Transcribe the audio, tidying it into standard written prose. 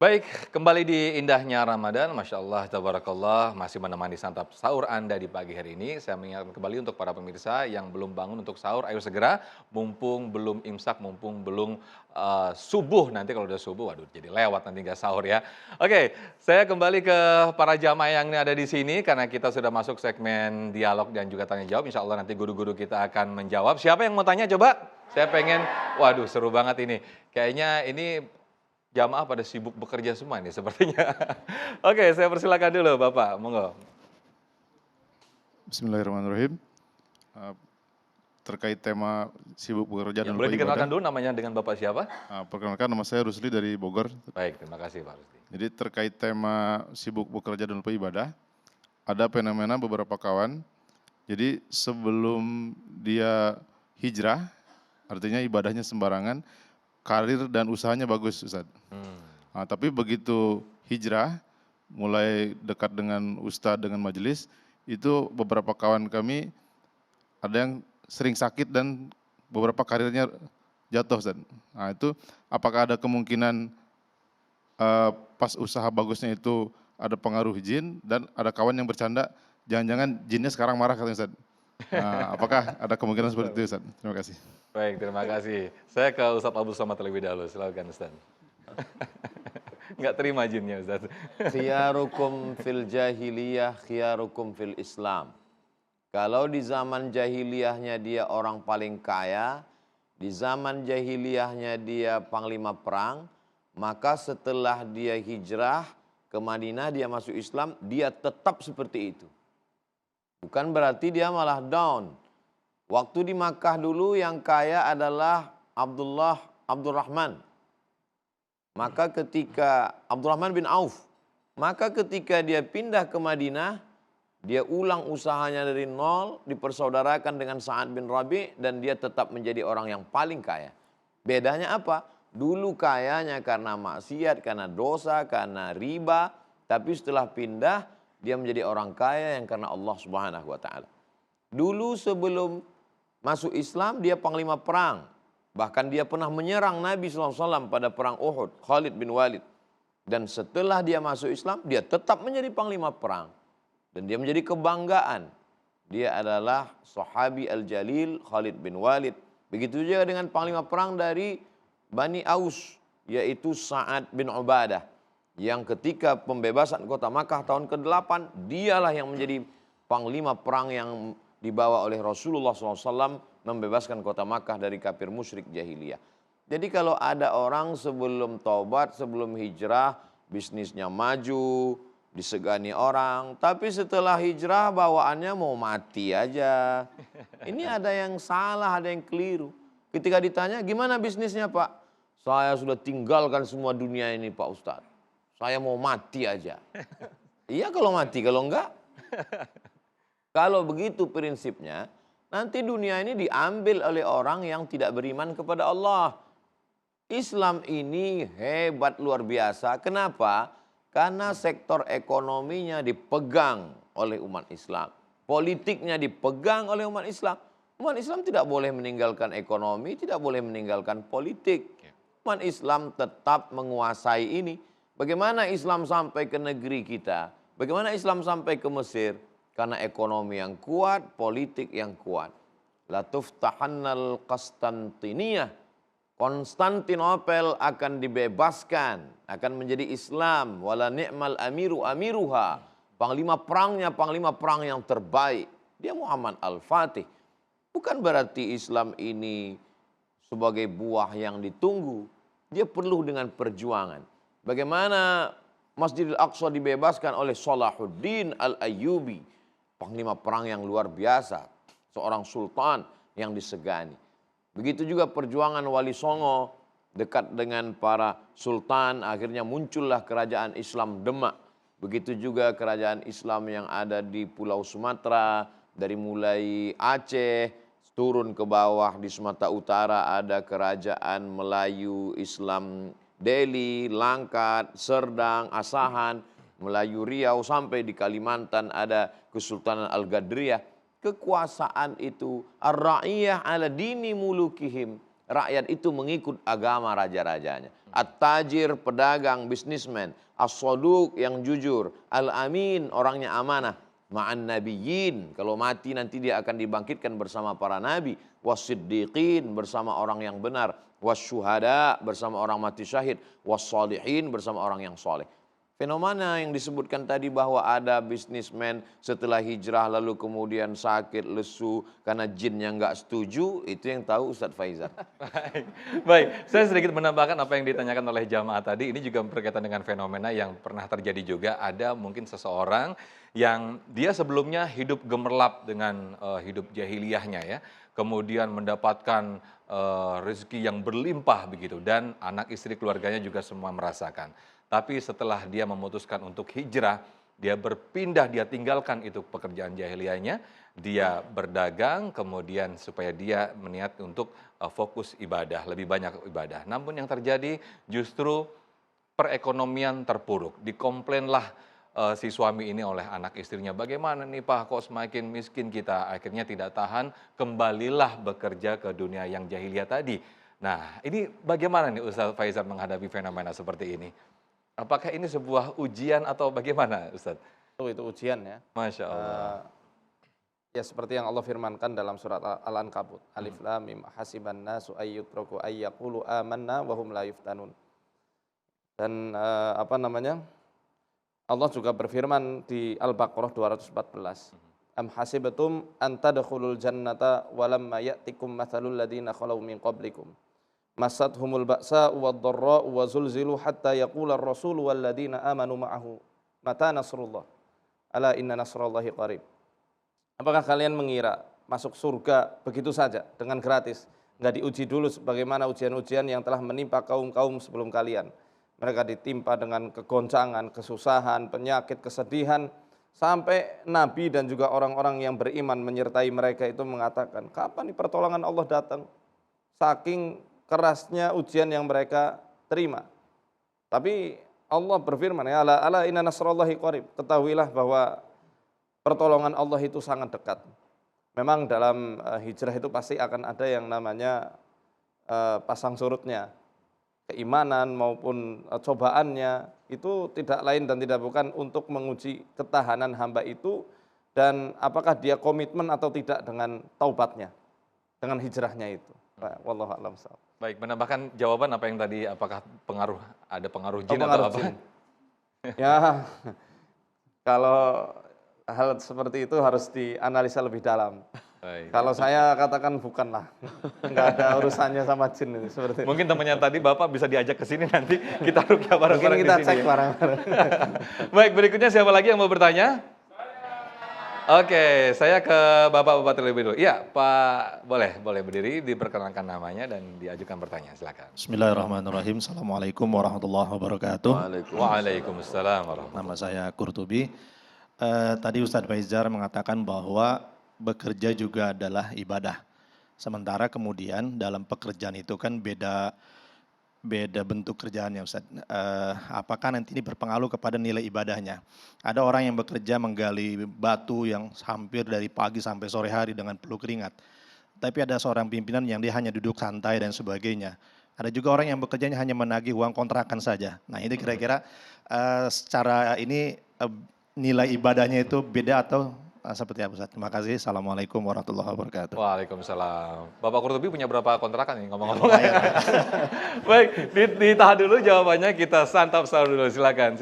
Baik, kembali di indahnya Ramadan, Masya Allah, Tabarakallah, masih menemani santap sahur Anda di pagi hari ini. Saya mengingatkan kembali untuk para pemirsa yang belum bangun untuk sahur, ayo segera, mumpung belum imsak, mumpung belum subuh. Nanti kalau udah subuh, waduh jadi lewat nanti nggak sahur ya. Oke, saya kembali ke para jamaah yang ada di sini, karena kita sudah masuk segmen dialog dan juga tanya jawab. Insya Allah nanti guru-guru kita akan menjawab. Siapa yang mau tanya coba? Saya pengen, waduh seru banget ini. Kayaknya ini jamaah pada sibuk bekerja semua nih sepertinya. Oke, saya persilakan dulu Bapak, monggo. Bismillahirrahmanirrahim. Eee, Terkait tema sibuk bekerja Ya dan boleh lupa ibadah, dikenalkan dulu namanya dengan Bapak siapa? perkenalkan nama saya Rusli dari Bogor. Baik, terima kasih Pak Rusdi. Jadi terkait tema sibuk bekerja dan lupa ibadah, ada fenomena beberapa kawan, jadi sebelum dia hijrah, artinya ibadahnya sembarangan, karir dan usahanya bagus, Ustaz. Hmm, Tapi begitu hijrah, mulai dekat dengan ustadz, dengan majelis, itu beberapa kawan kami ada yang sering sakit dan beberapa karirnya jatuh, Ustaz. Itu apakah ada kemungkinan, pas usaha bagusnya itu ada pengaruh jin dan ada kawan yang bercanda, jangan-jangan jinnya sekarang marah katanya, Ustaz. Apakah ada kemungkinan seperti itu, Ustaz? Terima kasih. baik terima kasih. Saya ke Ustadz Abdul Somad terlebih dahulu, silakan Ustadz. Nggak terima jinnya Ustadz. Khiyarukum fil jahiliyah, khiyarukum fil Islam. Kalau di zaman jahiliyahnya dia orang paling kaya, di zaman jahiliyahnya dia panglima perang, maka setelah dia hijrah ke Madinah, dia masuk Islam, dia tetap seperti itu. Bukan berarti dia malah down. Waktu di Makkah dulu yang kaya adalah Abdurrahman. Maka ketika Abdurrahman bin Auf, maka ketika dia pindah ke Madinah, dia ulang usahanya dari nol, dipersaudarakan dengan Sa'ad bin Rabi, dan dia tetap menjadi orang yang paling kaya. Bedanya apa? Dulu kayanya karena maksiat, karena dosa, karena riba, tapi setelah pindah, dia menjadi orang kaya yang karena Allah Subhanahu wa Ta'ala. Dulu sebelum masuk Islam, dia panglima perang. Bahkan dia pernah menyerang Nabi SAW pada perang Uhud, Khalid bin Walid. Dan setelah dia masuk Islam, dia tetap menjadi panglima perang. Dan dia menjadi kebanggaan. Dia adalah sahabi al-jalil Khalid bin Walid. Begitu juga dengan panglima perang dari Bani Aus, yaitu Sa'ad bin Ubadah. Yang ketika pembebasan kota Makkah tahun ke-8, dialah yang menjadi panglima perang yang dibawa oleh Rasulullah SAW membebaskan kota Makkah dari kafir musyrik jahiliyah. Jadi kalau ada orang sebelum taubat, sebelum hijrah, bisnisnya maju, disegani orang, tapi setelah hijrah bawaannya mau mati aja. Ini ada yang salah, ada yang keliru. Ketika ditanya, gimana bisnisnya Pak? Saya sudah tinggalkan semua dunia ini Pak Ustadz. Saya mau mati aja. Iya kalau mati, kalau enggak. Kalau begitu prinsipnya, nanti dunia ini diambil oleh orang yang tidak beriman kepada Allah. Islam ini hebat luar biasa. Kenapa? Karena sektor ekonominya dipegang oleh umat Islam. Politiknya dipegang oleh umat Islam. Umat Islam tidak boleh meninggalkan ekonomi, tidak boleh meninggalkan politik. Umat Islam tetap menguasai ini. Bagaimana Islam sampai ke negeri kita? Bagaimana Islam sampai ke Mesir? Karena ekonomi yang kuat, politik yang kuat. La tuftahannal Qastantiniyah. Konstantinopel akan dibebaskan, akan menjadi Islam. Wala ni'mal amiru amiruha. Panglima perangnya, panglima perang yang terbaik. Dia Muhammad Al-Fatih. Bukan berarti Islam ini sebagai buah yang ditunggu. Dia perlu dengan perjuangan. Bagaimana Masjidil Aqsa dibebaskan oleh Salahuddin Al-Ayyubi. Panglima perang yang luar biasa. Seorang sultan yang disegani. Begitu juga perjuangan Wali Songo dekat dengan para sultan, akhirnya muncullah kerajaan Islam Demak. Begitu juga kerajaan Islam yang ada di Pulau Sumatera, dari mulai Aceh, turun ke bawah di Sumatera Utara ada kerajaan Melayu Islam Delhi, Langkat, Serdang, Asahan, Melayu Riau, sampai di Kalimantan ada Kesultanan Al-Gadriyah. Kekuasaan itu ar-ra'iyah ala dini mulukihim. Rakyat itu mengikut agama raja-rajanya. At-tajir, pedagang, bisnismen. As-saduq, yang jujur. Al-amin, orangnya amanah. Ma'an nabiyyin, kalau mati nanti dia akan dibangkitkan bersama para nabi. Was-siddiqin, bersama orang yang benar. Was-syuhada, bersama orang mati syahid. Was-salihin, bersama orang yang soleh. Fenomena yang disebutkan tadi bahwa ada bisnismen setelah hijrah lalu kemudian sakit, lesu karena jinnya nggak setuju, itu yang tahu Ustadz Faizal. Baik, baik. Saya sedikit menambahkan apa yang ditanyakan oleh jamaah tadi. Ini juga berkaitan dengan fenomena yang pernah terjadi juga. Ada mungkin seseorang yang dia sebelumnya hidup gemerlap dengan hidup jahiliyahnya ya. Kemudian mendapatkan rezeki yang berlimpah begitu. Dan anak istri keluarganya juga semua merasakan. Tapi setelah dia memutuskan untuk hijrah, dia berpindah, dia tinggalkan itu pekerjaan jahiliyahnya, dia berdagang, kemudian supaya dia meniat untuk fokus ibadah, lebih banyak ibadah. Namun yang terjadi justru perekonomian terpuruk. Dikomplainlah si suami ini oleh anak istrinya, bagaimana nih Pak, kok semakin miskin kita, akhirnya tidak tahan, kembalilah bekerja ke dunia yang jahiliyah tadi. Nah, ini bagaimana nih Ustaz Faizal menghadapi fenomena seperti ini? Apakah ini sebuah ujian atau bagaimana Ustaz? Itu ujian ya. Masya Allah. Ya seperti yang Allah firmankan dalam surat Al-Ankabut. Alif Lam Mim hasiban nasu ayyutraku ayyaqulu amanna wa hum la yuftanun. Dan Allah juga berfirman di Al-Baqarah 214. Am hasibatum an tadkhulul jannata walamma ya'tikum mathalul ladzina khalau min qablikum. Masathumul ba'sa wad-dharra wa zulzilu hatta yaqula ar-rasul wal ladzina amanu ma'ahu mata nasrullah. Ala inna nasrallahi qarib. Apakah kalian mengira masuk surga begitu saja dengan gratis? Enggak diuji dulu sebagaimana ujian-ujian yang telah menimpa kaum-kaum sebelum kalian. Mereka ditimpa dengan kegoncangan, kesusahan, penyakit, kesedihan, sampai Nabi dan juga orang-orang yang beriman menyertai mereka itu mengatakan, kapan nih pertolongan Allah datang? Saking kerasnya ujian yang mereka terima. Tapi Allah berfirman, ya ala inna nasrallahi qarib. Ketahuilah bahwa pertolongan Allah itu sangat dekat. Memang dalam hijrah itu pasti akan ada yang namanya pasang surutnya. Keimanan maupun cobaannya itu tidak lain dan tidak bukan untuk menguji ketahanan hamba itu dan apakah dia komitmen atau tidak dengan taubatnya, dengan hijrahnya itu. Wallahu a'lam. Baik, menambahkan jawaban apa yang tadi, apakah ada pengaruh jin pengaruh atau apa? jin. Ya, kalau hal seperti itu harus dianalisa lebih dalam. Baik. Kalau saya katakan bukanlah, nggak ada urusannya sama jin itu seperti itu. Mungkin temannya tadi Bapak bisa diajak ke sini nanti kita rukyah bareng-bareng di Mungkin kita sini. cek ya. bareng-bareng. Baik, berikutnya siapa lagi yang mau bertanya? Oke, saya ke Bapak-bapak terlebih dulu. Iya, Pak, boleh berdiri, diperkenalkan namanya dan diajukan pertanyaan, silakan. Bismillahirrahmanirrahim. Assalamualaikum warahmatullahi wabarakatuh. Waalaikumsalam warahmatullahi. Nama saya Kurtubi. Tadi Ustadz Faizal mengatakan bahwa bekerja juga adalah ibadah. Sementara kemudian dalam pekerjaan itu kan beda bentuk kerjaannya Ustaz. Apakah nanti ini berpengaruh kepada nilai ibadahnya? Ada orang yang bekerja menggali batu yang hampir dari pagi sampai sore hari dengan peluh keringat. Tapi ada seorang pimpinan yang dia hanya duduk santai dan sebagainya. Ada juga orang yang bekerjanya hanya menagih uang kontrakan saja. Nah ini kira-kira secara ini nilai ibadahnya itu beda atau seperti apa Ustaz? Terima kasih. Assalamualaikum warahmatullahi wabarakatuh. Waalaikumsalam. Bapak Kurtubi punya berapa kontrakan nih ngomong-ngomong? Baik, ditahan dulu jawabannya, kita santap sahur dulu. Silakan.